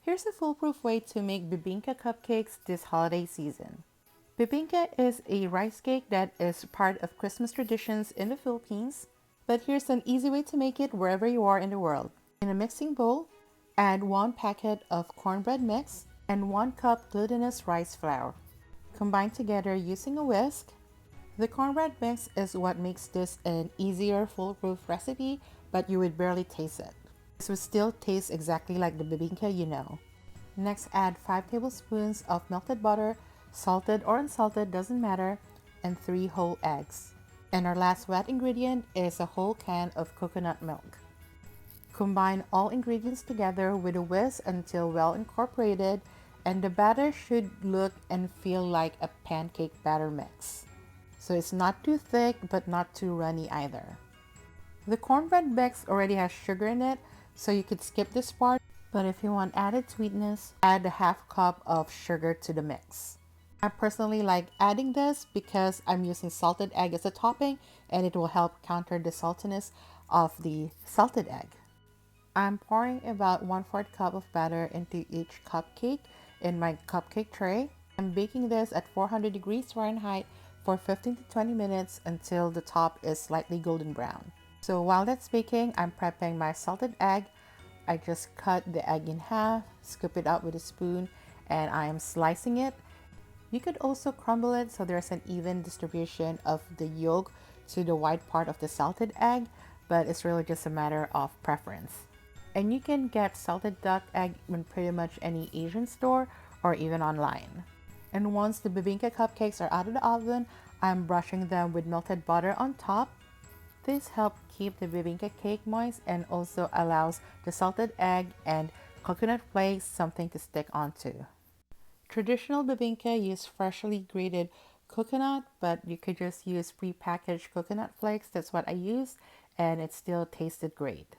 Here's a foolproof way to make bibingka cupcakes this holiday season. Bibingka is a rice cake that is part of Christmas traditions in the Philippines, but here's an easy way to make it wherever you are in the world. In a mixing bowl, add 1 packet of cornbread mix and 1 cup glutinous rice flour. Combine together using a whisk. The cornbread mix is what makes this an easier foolproof recipe, but you would barely taste it. This would still taste exactly like the bibingka you know. Next, add 5 tablespoons of melted butter, salted or unsalted, doesn't matter, and 3 whole eggs. And our last wet ingredient is a whole can of coconut milk. Combine all ingredients together with a whisk until well incorporated, and the batter should look and feel like a pancake batter mix. So it's not too thick but not too runny either. The cornbread mix already has sugar in it, so you could skip this part, but if you want added sweetness, add a half cup of sugar to the mix. I personally like adding this because I'm using salted egg as a topping and it will help counter the saltiness of the salted egg. I'm pouring about 1/4 cup of batter into each cupcake in my cupcake tray. I'm baking this at 400 degrees Fahrenheit for 15 to 20 minutes until the top is slightly golden brown. So while that's baking, I'm prepping my salted egg. I just cut the egg in half, scoop it out with a spoon, and I am slicing it. You could also crumble it so there's an even distribution of the yolk to the white part of the salted egg, but it's really just a matter of preference. And you can get salted duck egg in pretty much any Asian store or even online. And once the bibingka cupcakes are out of the oven, I'm brushing them with melted butter on top. This helps keep the bibingka cake moist and also allows the salted egg and coconut flakes something to stick onto. Traditional bibingka use freshly grated coconut, but you could just use pre-packaged coconut flakes. That's what I used, and it still tasted great.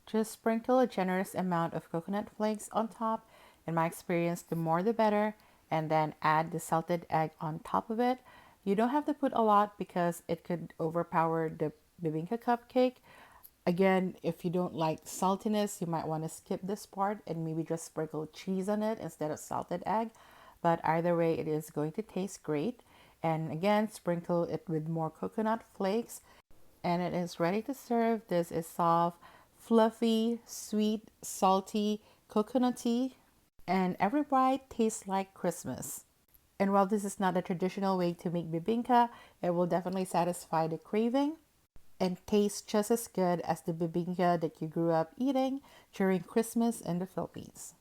Just sprinkle a generous amount of coconut flakes on top. In my experience, the more the better, and then add the salted egg on top of it. You don't have to put a lot because it could overpower the bibingka cupcake. Again, if you don't like saltiness, you might want to skip this part and maybe just sprinkle cheese on it instead of salted egg. But either way, it is going to taste great. And again, sprinkle it with more coconut flakes. And it is ready to serve. This is soft, fluffy, sweet, salty, coconutty, and every bite tastes like Christmas. And while this is not a traditional way to make bibingka, it will definitely satisfy the craving and taste just as good as the bibingka that you grew up eating during Christmas in the Philippines.